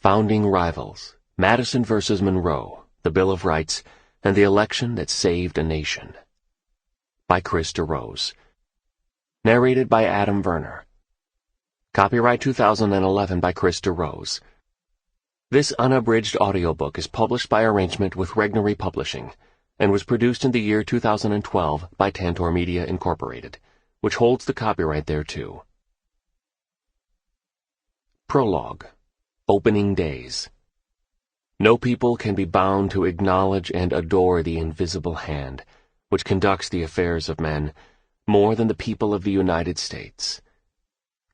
Founding Rivals, Madison vs. Monroe, the Bill of Rights, and the Election That Saved a Nation. By Chris DeRose. Narrated by Adam Verner. Copyright 2011 by Chris DeRose. This unabridged audiobook is published by arrangement with Regnery Publishing and was produced in the year 2012 by Tantor Media Incorporated, which holds the copyright thereto. Prologue. Opening Days. No people can be bound to acknowledge and adore the invisible hand, which conducts the affairs of men, more than the people of the United States.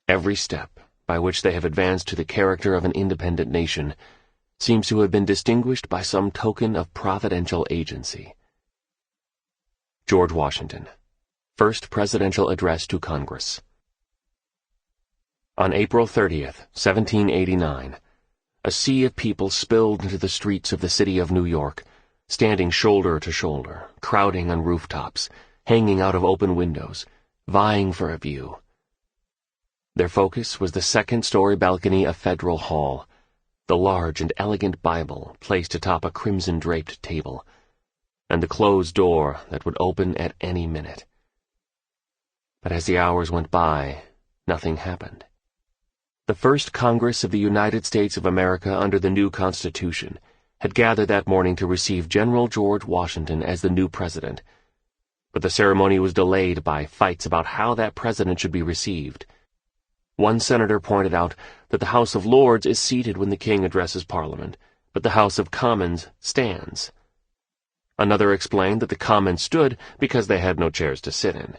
Every step by which they have advanced to the character of an independent nation seems to have been distinguished by some token of providential agency. George Washington. First Presidential Address to Congress. On April 30th, 1789, a sea of people spilled into the streets of the city of New York, standing shoulder to shoulder, crowding on rooftops, hanging out of open windows, vying for a view. Their focus was the second-story balcony of Federal Hall, the large and elegant Bible placed atop a crimson-draped table, and the closed door that would open at any minute. But as the hours went by, nothing happened. The first Congress of the United States of America under the new Constitution had gathered that morning to receive General George Washington as the new president, but the ceremony was delayed by fights about how that president should be received. One senator pointed out that the House of Lords is seated when the king addresses Parliament, but the House of Commons stands. Another explained that the Commons stood because they had no chairs to sit in.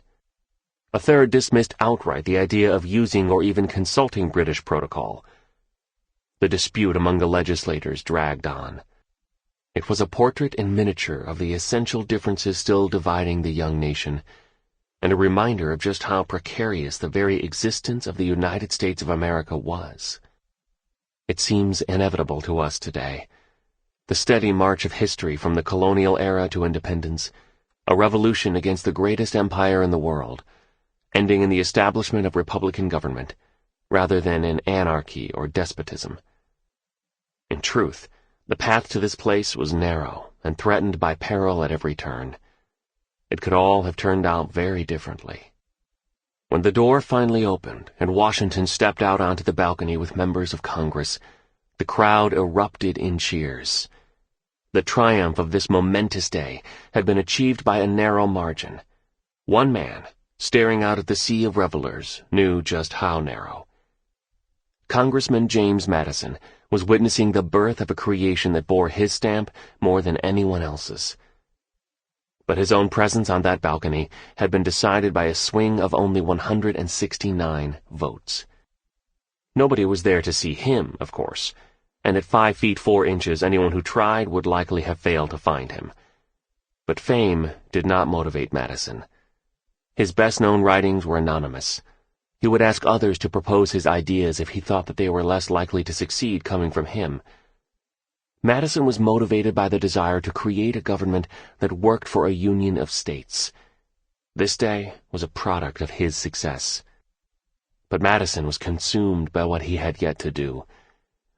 A third dismissed outright the idea of using or even consulting British protocol. The dispute among the legislators dragged on. It was a portrait in miniature of the essential differences still dividing the young nation, and a reminder of just how precarious the very existence of the United States of America was. It seems inevitable to us today. The steady march of history from the colonial era to independence, a revolution against the greatest empire in the world, ending in the establishment of republican government, rather than in anarchy or despotism. In truth, the path to this place was narrow and threatened by peril at every turn. It could all have turned out very differently. When the door finally opened and Washington stepped out onto the balcony with members of Congress, the crowd erupted in cheers. The triumph of this momentous day had been achieved by a narrow margin. One man, staring out at the sea of revelers, knew just how narrow. Congressman James Madison was witnessing the birth of a creation that bore his stamp more than anyone else's. But his own presence on that balcony had been decided by a swing of only 169 votes. Nobody was there to see him, of course, and at 5 feet 4 inches anyone who tried would likely have failed to find him. But fame did not motivate Madison. His best-known writings were anonymous. He would ask others to propose his ideas if he thought that they were less likely to succeed coming from him. Madison was motivated by the desire to create a government that worked for a union of states. This day was a product of his success. But Madison was consumed by what he had yet to do.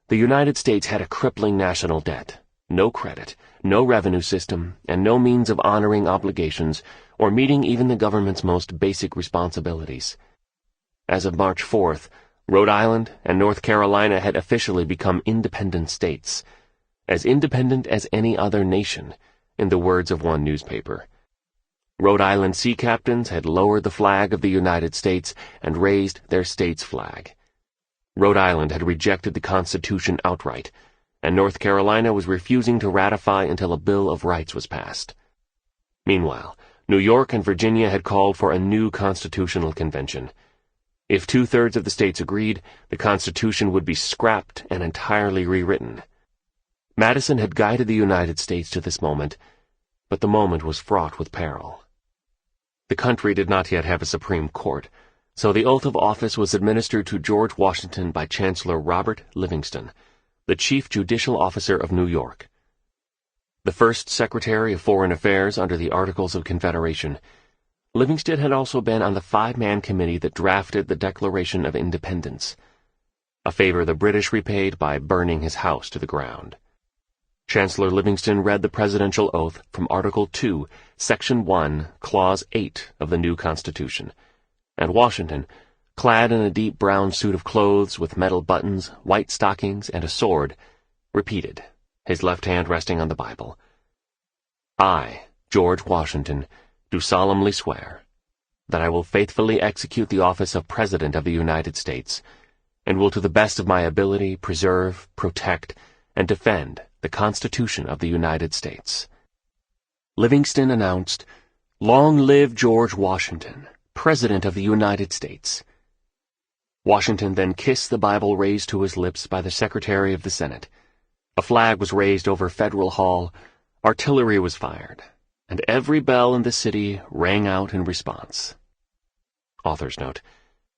The United States had a crippling national debt, no credit, no revenue system, and no means of honoring obligations or meeting even the government's most basic responsibilities. As of March 4th, Rhode Island and North Carolina had officially become independent states, as independent as any other nation, in the words of one newspaper. Rhode Island sea captains had lowered the flag of the United States and raised their state's flag. Rhode Island had rejected the Constitution outright, and North Carolina was refusing to ratify until a Bill of Rights was passed. Meanwhile, New York and Virginia had called for a new constitutional convention. If 2/3 of the states agreed, the Constitution would be scrapped and entirely rewritten. Madison had guided the United States to this moment, but the moment was fraught with peril. The country did not yet have a Supreme Court, so the oath of office was administered to George Washington by Chancellor Robert Livingston, the Chief Judicial Officer of New York. The first Secretary of Foreign Affairs under the Articles of Confederation, Livingston had also been on the 5-man committee that drafted the Declaration of Independence. a favor the British repaid by burning his house to the ground. Chancellor Livingston read the presidential oath from Article 2, Section 1, Clause 8 of the new Constitution, and Washington, clad in a deep brown suit of clothes with metal buttons, white stockings, and a sword, repeated, his left hand resting on the Bible, "I, George Washington, do solemnly swear that I will faithfully execute the office of President of the United States, and will to the best of my ability preserve, protect, and defend the Constitution of the United States." Livingston announced, "Long live George Washington, President of the United States." Washington then kissed the Bible raised to his lips by the Secretary of the Senate. A flag was raised over Federal Hall, artillery was fired, and every bell in the city rang out in response. Author's note: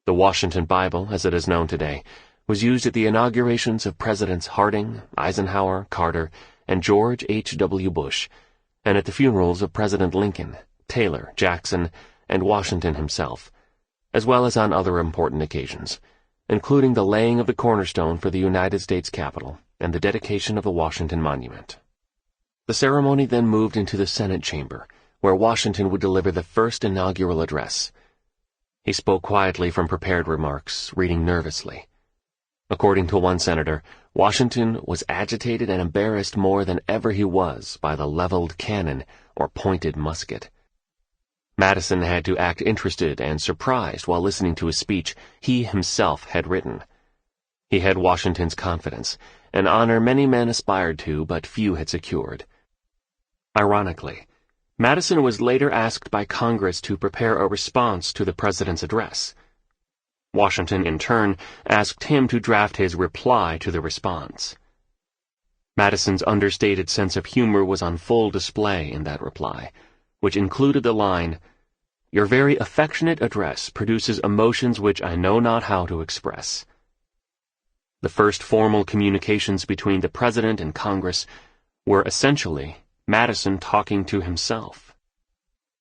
the Washington Bible, as it is known today, was used at the inaugurations of Presidents Harding, Eisenhower, Carter, and George H.W. Bush, and at the funerals of President Lincoln, Taylor, Jackson, and Washington himself, as well as on other important occasions, including the laying of the cornerstone for the United States Capitol and the dedication of the Washington Monument. The ceremony then moved into the Senate chamber, where Washington would deliver the first inaugural address. He spoke quietly from prepared remarks, reading nervously. According to one senator, Washington was agitated and embarrassed more than ever he was by the leveled cannon or pointed musket. Madison had to act interested and surprised while listening to a speech he himself had written. He had Washington's confidence, an honor many men aspired to but few had secured. Ironically, Madison was later asked by Congress to prepare a response to the president's address. Washington, in turn, asked him to draft his reply to the response. Madison's understated sense of humor was on full display in that reply, which included the line, "Your very affectionate address produces emotions which I know not how to express." The first formal communications between the President and Congress were essentially Madison talking to himself.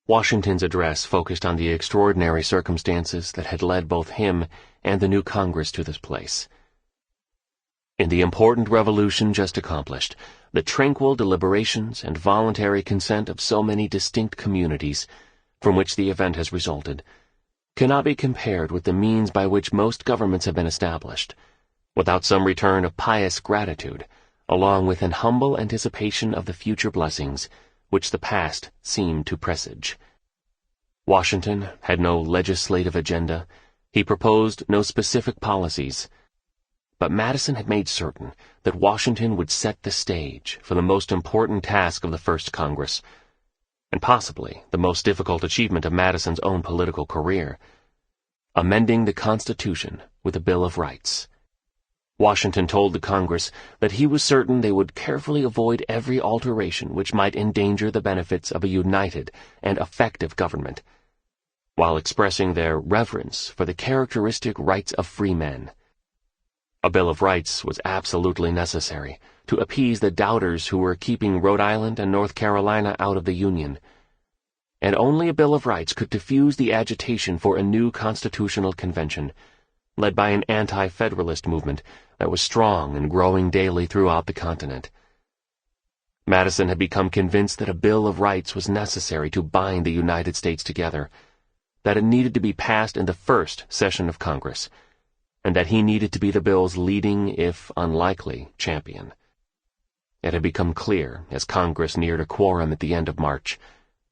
Washington's address focused on the extraordinary circumstances that had led both him and the new Congress to this place. In the important revolution just accomplished, the tranquil deliberations and voluntary consent of so many distinct communities, from which the event has resulted, cannot be compared with the means by which most governments have been established, without some return of pious gratitude, along with an humble anticipation of the future blessings which the past seemed to presage. Washington had no legislative agenda. He proposed no specific policies. But Madison had made certain that Washington would set the stage for the most important task of the first Congress, and possibly the most difficult achievement of Madison's own political career, amending the Constitution with a Bill of Rights. Washington told the Congress that he was certain they would carefully avoid every alteration which might endanger the benefits of a united and effective government, while expressing their reverence for the characteristic rights of free men. A Bill of Rights was absolutely necessary to appease the doubters who were keeping Rhode Island and North Carolina out of the Union, and only a Bill of Rights could diffuse the agitation for a new constitutional convention, led by an anti-federalist movement that was strong and growing daily throughout the continent. Madison had become convinced that a Bill of Rights was necessary to bind the United States together, that it needed to be passed in the first session of Congress, and that he needed to be the bill's leading, if unlikely, champion. It had become clear, as Congress neared a quorum at the end of March,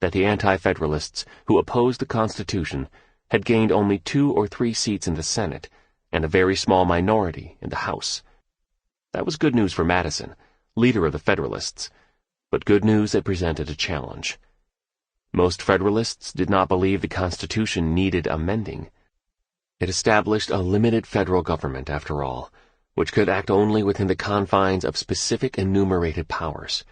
that the anti-federalists who opposed the Constitution had gained only 2 or 3 seats in the Senate and a very small minority in the House. That was good news for Madison, leader of the Federalists, but good news that presented a challenge. Most Federalists did not believe the Constitution needed amending. It established a limited federal government, after all, which could act only within the confines of specific enumerated powers.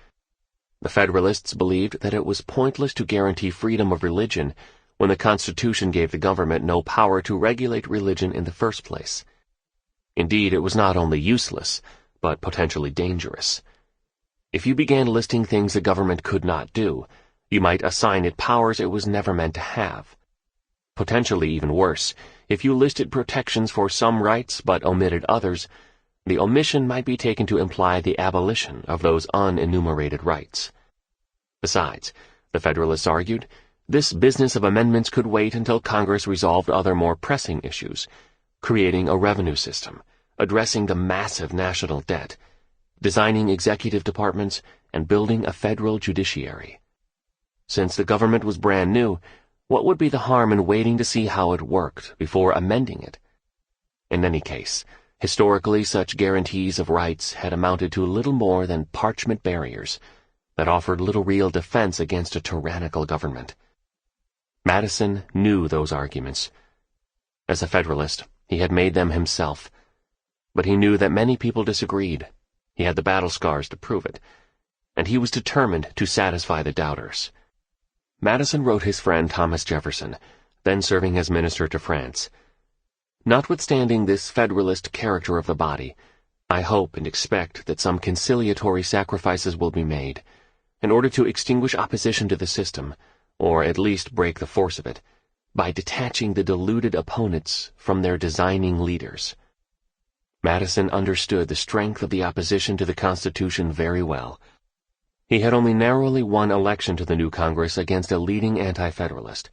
The Federalists believed that it was pointless to guarantee freedom of religion when the Constitution gave the government no power to regulate religion in the first place. Indeed, it was not only useless, but potentially dangerous. If you began listing things the government could not do, you might assign it powers it was never meant to have. Potentially even worse, if you listed protections for some rights but omitted others, the omission might be taken to imply the abolition of those unenumerated rights. Besides, the Federalists argued, this business of amendments could wait until Congress resolved other more pressing issues, creating a revenue system, addressing the massive national debt, designing executive departments, and building a federal judiciary. Since the government was brand new, what would be the harm in waiting to see how it worked before amending it? In any case, historically such guarantees of rights had amounted to little more than parchment barriers that offered little real defense against a tyrannical government. Madison knew those arguments. As a Federalist, he had made them himself. But he knew that many people disagreed. He had the battle scars to prove it. And he was determined to satisfy the doubters. Madison wrote his friend Thomas Jefferson, then serving as minister to France, "Notwithstanding this Federalist character of the body, I hope and expect that some conciliatory sacrifices will be made, in order to extinguish opposition to the system, or at least break the force of it, by detaching the deluded opponents from their designing leaders." Madison understood the strength of the opposition to the Constitution very well. He had only narrowly won election to the new Congress against a leading anti-Federalist,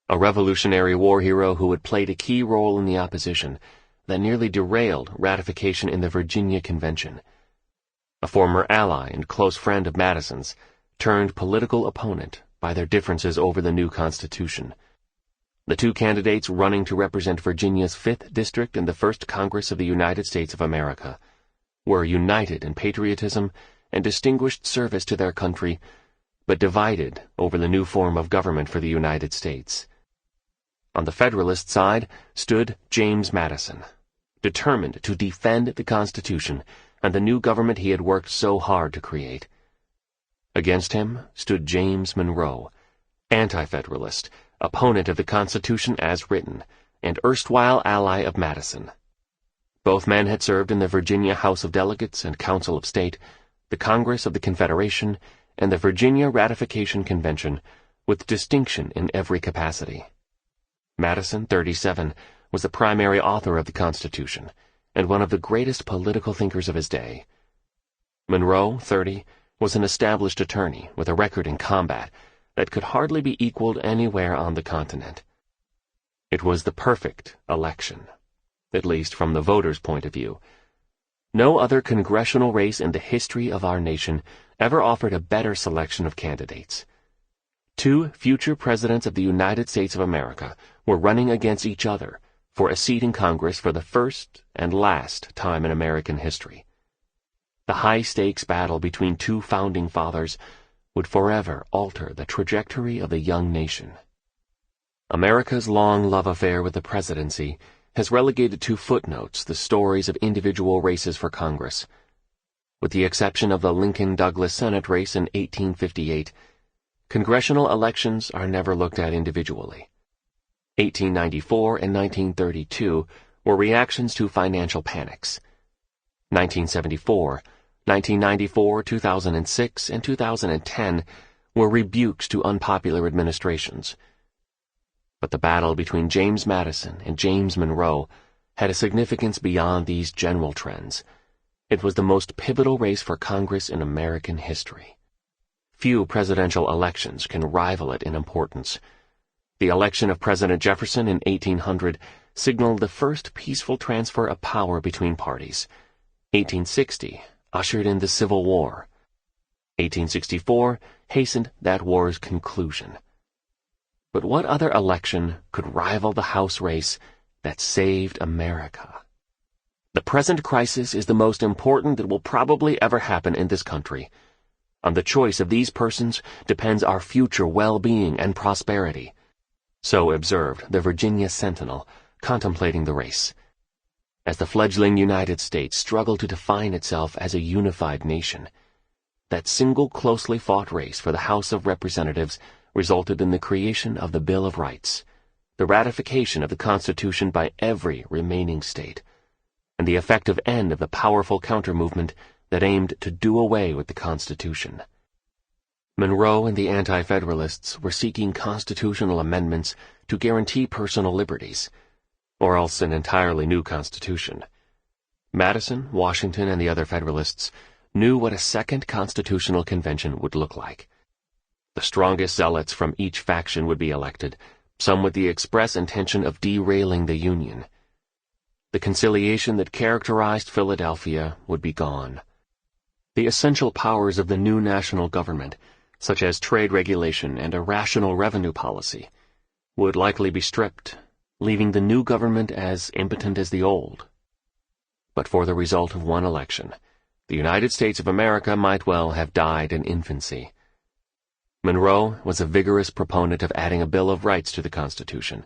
a Revolutionary War hero who had played a key role in the opposition that nearly derailed ratification in the Virginia Convention. A former ally and close friend of Madison's, turned political opponent by their differences over the new Constitution. The two candidates running to represent Virginia's 5th District in the First Congress of the United States of America were united in patriotism and distinguished service to their country, but divided over the new form of government for the United States. On the Federalist side stood James Madison, determined to defend the Constitution and the new government he had worked so hard to create. Against him stood James Monroe, anti-Federalist, opponent of the Constitution as written, and erstwhile ally of Madison. Both men had served in the Virginia House of Delegates and Council of State, the Congress of the Confederation, and the Virginia Ratification Convention, with distinction in every capacity. Madison, 37, was the primary author of the Constitution, and one of the greatest political thinkers of his day. Monroe, 30, was an established attorney with a record in combat that could hardly be equaled anywhere on the continent. It was the perfect election, at least from the voters' point of view. No other congressional race in the history of our nation ever offered a better selection of candidates. Two future presidents of the United States of America were running against each other for a seat in Congress for the first and last time in American history. The high-stakes battle between two founding fathers would forever alter the trajectory of the young nation. America's long love affair with the presidency has relegated to footnotes the stories of individual races for Congress. With the exception of the Lincoln-Douglas Senate race in 1858, congressional elections are never looked at individually. 1894 and 1932 were reactions to financial panics. 1974, 1994, 2006, and 2010 were rebukes to unpopular administrations. But the battle between James Madison and James Monroe had a significance beyond these general trends. It was the most pivotal race for Congress in American history. Few presidential elections can rival it in importance. The election of President Jefferson in 1800 signaled the first peaceful transfer of power between parties. 1860 ushered in the Civil War. 1864 hastened that war's conclusion. But what other election could rival the House race that saved America? The present crisis is the most important that will probably ever happen in this country. On the choice of these persons depends our future well-being and prosperity. So observed the Virginia Sentinel, contemplating the race. As the fledgling United States struggled to define itself as a unified nation, that single closely fought race for the House of Representatives resulted in the creation of the Bill of Rights, the ratification of the Constitution by every remaining state, and the effective end of the powerful counter-movement that aimed to do away with the Constitution. Monroe and the Anti-Federalists were seeking constitutional amendments to guarantee personal liberties, or else an entirely new constitution. Madison, Washington, and the other Federalists knew what a second constitutional convention would look like. The strongest zealots from each faction would be elected, some with the express intention of derailing the Union. The conciliation that characterized Philadelphia would be gone. The essential powers of the new national government, such as trade regulation and a rational revenue policy, would likely be stripped, leaving the new government as impotent as the old. But for the result of one election, the United States of America might well have died in infancy. Monroe was a vigorous proponent of adding a Bill of Rights to the Constitution.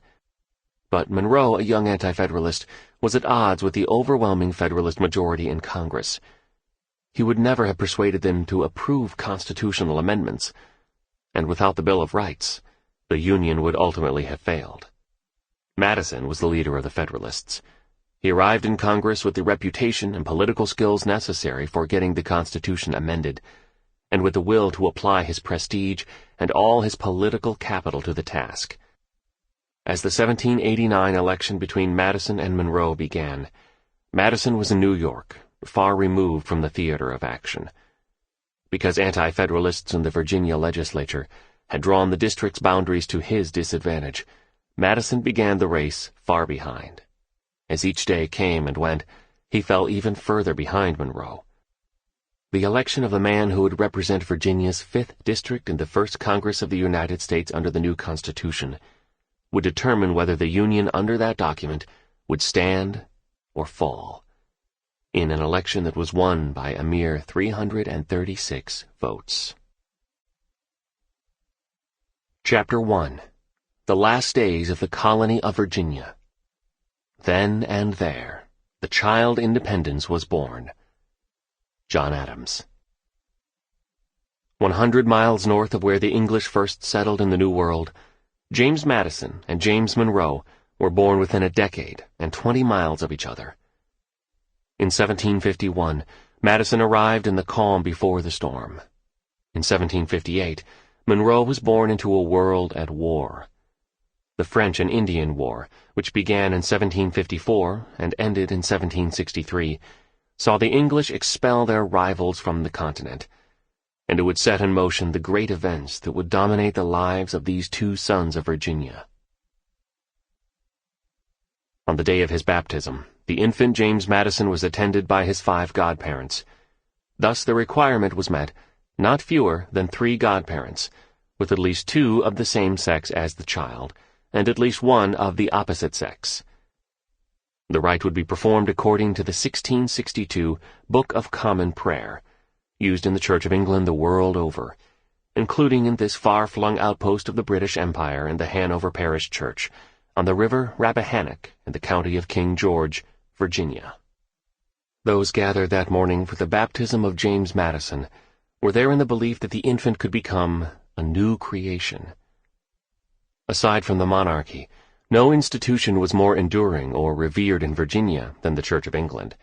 But Monroe, a young anti-Federalist, was at odds with the overwhelming Federalist majority in Congress. He would never have persuaded them to approve constitutional amendments, and without the Bill of Rights, the Union would ultimately have failed. Madison was the leader of the Federalists. He arrived in Congress with the reputation and political skills necessary for getting the Constitution amended, and with the will to apply his prestige and all his political capital to the task. As the 1789 election between Madison and Monroe began, Madison was in New York, far removed from the theater of action. Because anti-Federalists in the Virginia legislature had drawn the district's boundaries to his disadvantage, Madison began the race far behind. As each day came and went, he fell even further behind Monroe. The election of the man who would represent Virginia's 5th District in the first Congress of the United States under the new Constitution would determine whether the Union under that document would stand or fall, in an election that was won by a mere 336 votes. Chapter 1. The Last Days of the Colony of Virginia. Then and there, the child Independence was born. John Adams. 100 miles north of where the English first settled in the New World, James Madison and James Monroe were born within a decade and 20 miles of each other. In 1751, Madison arrived in the calm before the storm. In 1758, Monroe was born into a world at war. The French and Indian War, which began in 1754 and ended in 1763, saw the English expel their rivals from the continent, and it would set in motion the great events that would dominate the lives of these two sons of Virginia. On the day of his baptism, the infant James Madison was attended by his 5 godparents. Thus the requirement was met, not fewer than 3 godparents, with at least 2 of the same sex as the child, and at least 1 of the opposite sex. The rite would be performed according to the 1662 Book of Common Prayer, used in the Church of England the world over, including in this far-flung outpost of the British Empire in the Hanover Parish Church, on the river Rappahannock in the county of King George, Virginia. Those gathered that morning for the baptism of James Madison were there in the belief that the infant could become a new creation. Aside from the monarchy, no institution was more enduring or revered in Virginia than the Church of England.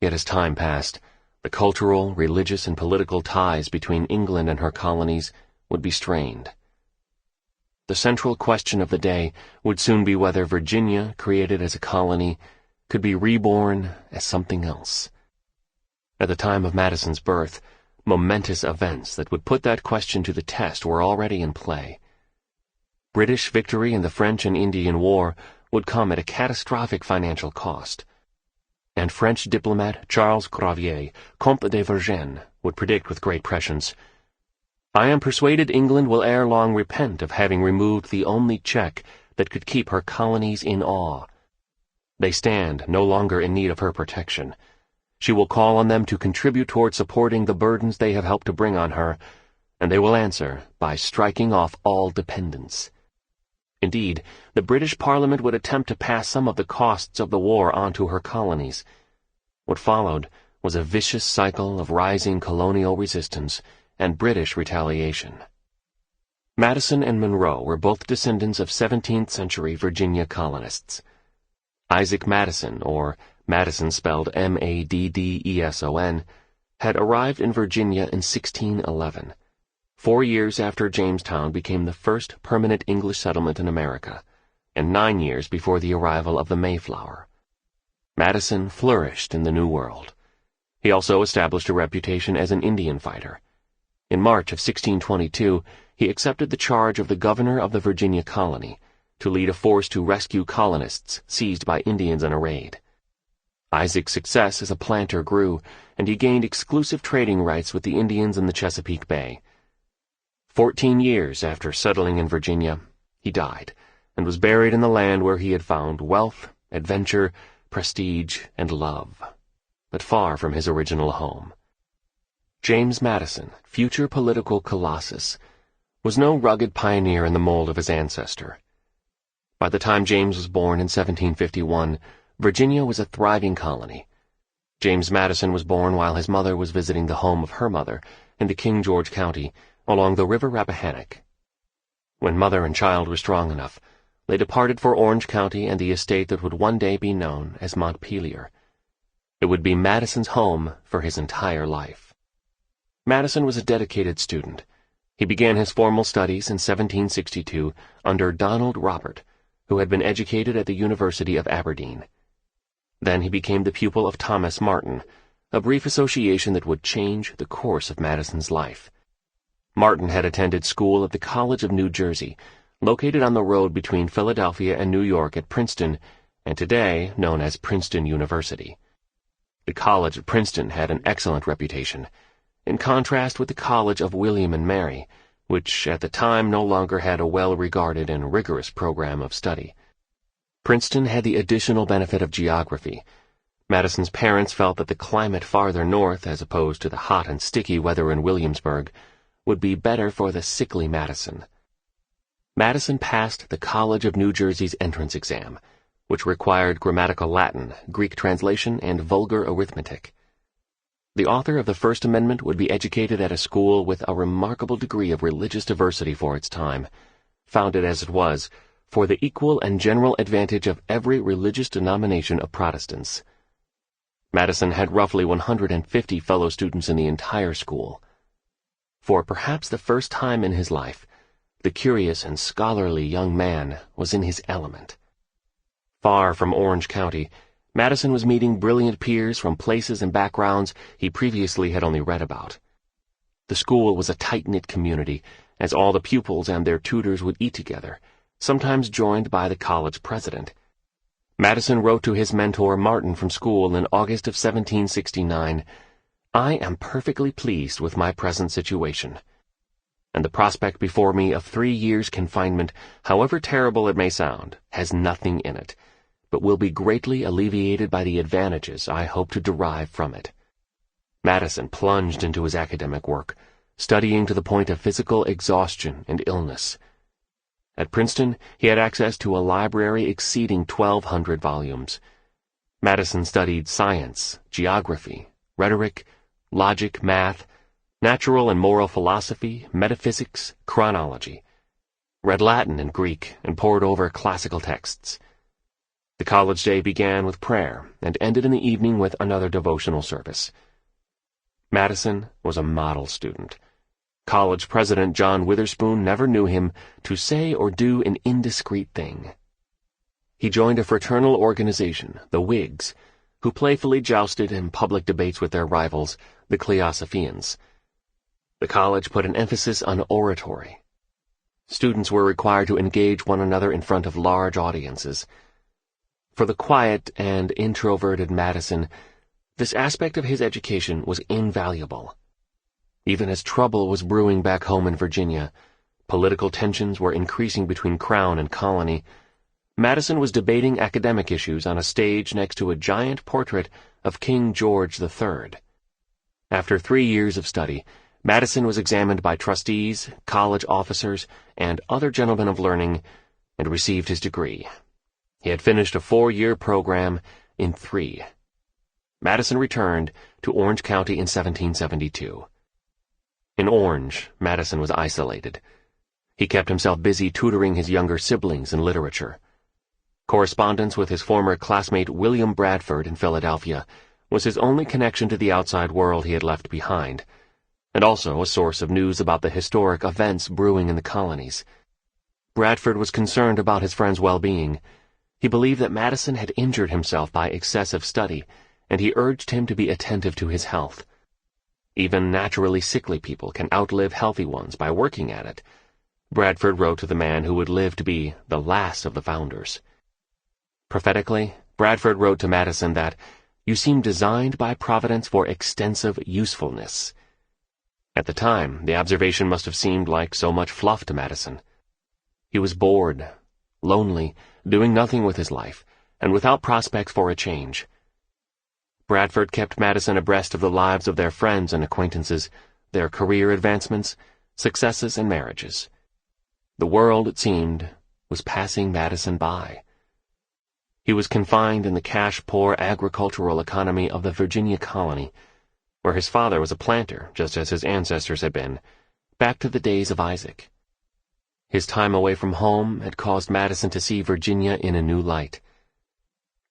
Yet as time passed, the cultural, religious, and political ties between England and her colonies would be strained. The central question of the day would soon be whether Virginia, created as a colony, could be reborn as something else. At the time of Madison's birth, momentous events that would put that question to the test were already in play. British victory in the French and Indian War would come at a catastrophic financial cost, and French diplomat Charles Gravier, Comte de Vergennes, would predict with great prescience, "I am persuaded England will ere long repent of having removed the only check that could keep her colonies in awe. They stand no longer in need of her protection. She will call on them to contribute toward supporting the burdens they have helped to bring on her, and they will answer by striking off all dependence." Indeed, the British Parliament would attempt to pass some of the costs of the war onto her colonies. What followed was a vicious cycle of rising colonial resistance and British retaliation. Madison and Monroe were both descendants of 17th-century Virginia colonists. Isaac Madison, or Madison spelled Maddeson, had arrived in Virginia in 1611. 4 years after Jamestown became the first permanent English settlement in America, and 9 years before the arrival of the Mayflower. Madison flourished in the New World. He also established a reputation as an Indian fighter. In March of 1622, he accepted the charge of the governor of the Virginia colony to lead a force to rescue colonists seized by Indians in a raid. Isaac's success as a planter grew, and he gained exclusive trading rights with the Indians in the Chesapeake Bay. 14 years after settling in Virginia, he died, and was buried in the land where he had found wealth, adventure, prestige, and love, but far from his original home. James Madison, future political colossus, was no rugged pioneer in the mold of his ancestor. By the time James was born in 1751, Virginia was a thriving colony. James Madison was born while his mother was visiting the home of her mother in the King George County along the River Rappahannock. When mother and child were strong enough, they departed for Orange County and the estate that would one day be known as Montpelier. It would be Madison's home for his entire life. Madison was a dedicated student. He began his formal studies in 1762 under Donald Robert, who had been educated at the University of Aberdeen. Then he became the pupil of Thomas Martin, a brief association that would change the course of Madison's life. Martin had attended school at the College of New Jersey, located on the road between Philadelphia and New York at Princeton, and today known as Princeton University. The college at Princeton had an excellent reputation, in contrast with the College of William and Mary, which at the time no longer had a well-regarded and rigorous program of study. Princeton had the additional benefit of geography. Madison's parents felt that the climate farther north, as opposed to the hot and sticky weather in Williamsburg, would be better for the sickly Madison. Madison passed the College of New Jersey's entrance exam, which required grammatical Latin, Greek translation, and vulgar arithmetic. The author of the First Amendment would be educated at a school with a remarkable degree of religious diversity for its time, founded as it was, for the equal and general advantage of every religious denomination of Protestants. Madison had roughly 150 fellow students in the entire school. For perhaps the first time in his life, the curious and scholarly young man was in his element. Far from Orange County, Madison was meeting brilliant peers from places and backgrounds he previously had only read about. The school was a tight-knit community, as all the pupils and their tutors would eat together, sometimes joined by the college president. Madison wrote to his mentor Martin from school in August of 1769, "I am perfectly pleased with my present situation, and the prospect before me of 3 years' confinement, however terrible it may sound, has nothing in it, but will be greatly alleviated by the advantages I hope to derive from it." Madison plunged into his academic work, studying to the point of physical exhaustion and illness. At Princeton, he had access to a library exceeding 1,200 volumes. Madison studied science, geography, rhetoric, logic, math, natural and moral philosophy, metaphysics, chronology, read Latin and Greek, and pored over classical texts. The college day began with prayer and ended in the evening with another devotional service. Madison was a model student. College president John Witherspoon never knew him to say or do an indiscreet thing. He joined a fraternal organization, the Whigs, who playfully jousted in public debates with their rivals, the Cleosophians. The college put an emphasis on oratory. Students were required to engage one another in front of large audiences. For the quiet and introverted Madison, this aspect of his education was invaluable. Even as trouble was brewing back home in Virginia, political tensions were increasing between Crown and colony, Madison was debating academic issues on a stage next to a giant portrait of King George III. After 3 years of study, Madison was examined by trustees, college officers, and other gentlemen of learning, and received his degree. He had finished a 4-year program in 3. Madison returned to Orange County in 1772. In Orange, Madison was isolated. He kept himself busy tutoring his younger siblings in literature. Correspondence with his former classmate William Bradford in Philadelphia was his only connection to the outside world he had left behind, and also a source of news about the historic events brewing in the colonies. Bradford was concerned about his friend's well-being. He believed that Madison had injured himself by excessive study, and he urged him to be attentive to his health. Even naturally sickly people can outlive healthy ones by working at it, Bradford wrote to the man who would live to be the last of the founders. Prophetically, Bradford wrote to Madison that, "You seem designed by Providence for extensive usefulness." At the time, the observation must have seemed like so much fluff to Madison. He was bored, lonely, doing nothing with his life, and without prospects for a change. Bradford kept Madison abreast of the lives of their friends and acquaintances, their career advancements, successes, and marriages. The world, it seemed, was passing Madison by. He was confined in the cash-poor agricultural economy of the Virginia colony, where his father was a planter, just as his ancestors had been, back to the days of Isaac. His time away from home had caused Madison to see Virginia in a new light.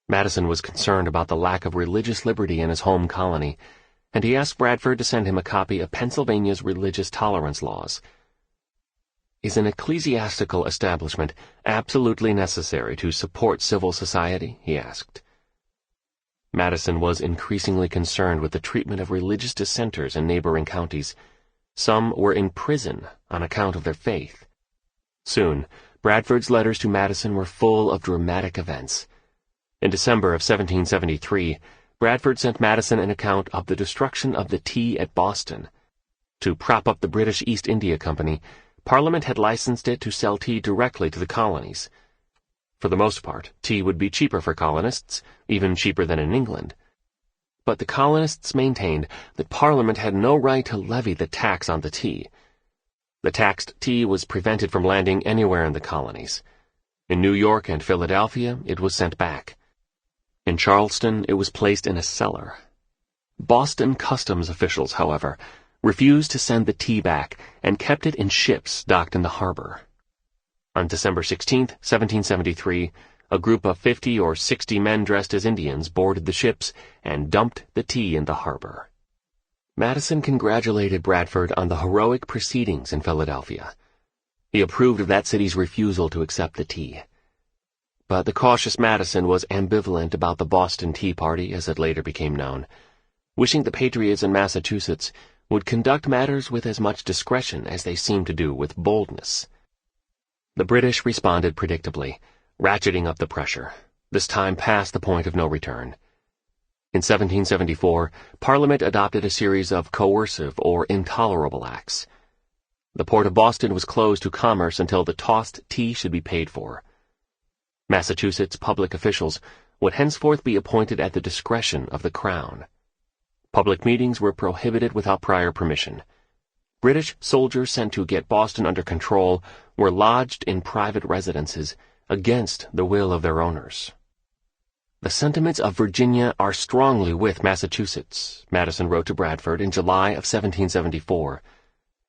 Madison was concerned about the lack of religious liberty in his home colony, and he asked Bradford to send him a copy of Pennsylvania's religious tolerance laws. "Is an ecclesiastical establishment absolutely necessary to support civil society?" he asked. Madison was increasingly concerned with the treatment of religious dissenters in neighboring counties. Some were in prison on account of their faith. Soon, Bradford's letters to Madison were full of dramatic events. In December of 1773, Bradford sent Madison an account of the destruction of the tea at Boston. To prop up the British East India Company, Parliament had licensed it to sell tea directly to the colonies. For the most part, tea would be cheaper for colonists, even cheaper than in England. But the colonists maintained that Parliament had no right to levy the tax on the tea. The taxed tea was prevented from landing anywhere in the colonies. In New York and Philadelphia, it was sent back. In Charleston, it was placed in a cellar. Boston customs officials, however, refused to send the tea back and kept it in ships docked in the harbor. On December 16, 1773, a group of 50 or 60 men dressed as Indians boarded the ships and dumped the tea in the harbor. Madison congratulated Bradford on the heroic proceedings in Philadelphia. He approved of that city's refusal to accept the tea. But the cautious Madison was ambivalent about the Boston Tea Party, as it later became known, wishing the Patriots in Massachusetts would conduct matters with as much discretion as they seemed to do with boldness. The British responded predictably, ratcheting up the pressure, this time past the point of no return. In 1774, Parliament adopted a series of coercive or intolerable acts. The port of Boston was closed to commerce until the tossed tea should be paid for. Massachusetts public officials would henceforth be appointed at the discretion of the Crown. Public meetings were prohibited without prior permission. British soldiers sent to get Boston under control were lodged in private residences against the will of their owners. "The sentiments of Virginia are strongly with Massachusetts," Madison wrote to Bradford in July of 1774.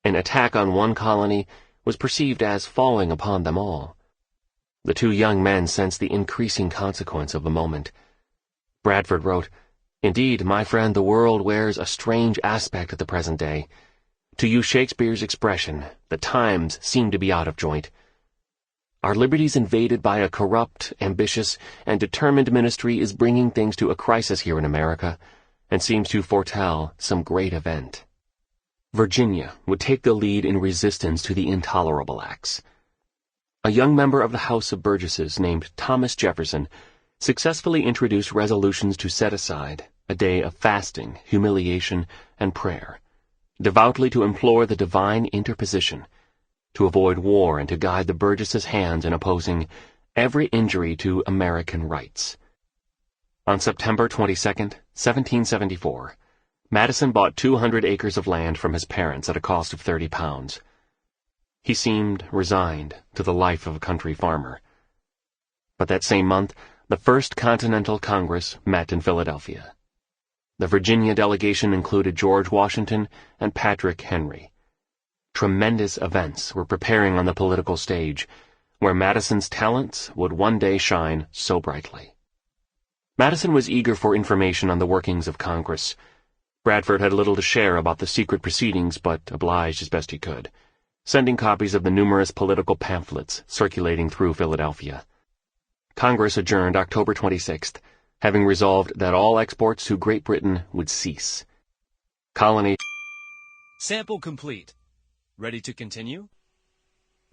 An attack on one colony was perceived as falling upon them all. The two young men sensed the increasing consequence of the moment. Bradford wrote, "Indeed, my friend, the world wears a strange aspect at the present day. To use Shakespeare's expression, the times seem to be out of joint. Our liberties invaded by a corrupt, ambitious, and determined ministry is bringing things to a crisis here in America, and seems to foretell some great event." Virginia would take the lead in resistance to the intolerable acts. A young member of the House of Burgesses named Thomas Jefferson successfully introduced resolutions to set aside a day of fasting, humiliation, and prayer, devoutly to implore the divine interposition, to avoid war and to guide the Burgesses' hands in opposing every injury to American rights. On September 22, 1774, Madison bought 200 acres of land from his parents at a cost of £30. He seemed resigned to the life of a country farmer. But that same month, the First Continental Congress met in Philadelphia. The Virginia delegation included George Washington and Patrick Henry. Tremendous events were preparing on the political stage, where Madison's talents would one day shine so brightly. Madison was eager for information on the workings of Congress. Bradford had little to share about the secret proceedings, but obliged as best he could. sending copies of the numerous political pamphlets circulating through Philadelphia. Congress adjourned October 26th, having resolved that all exports to Great Britain would cease. Colony. Sample complete. Ready to continue?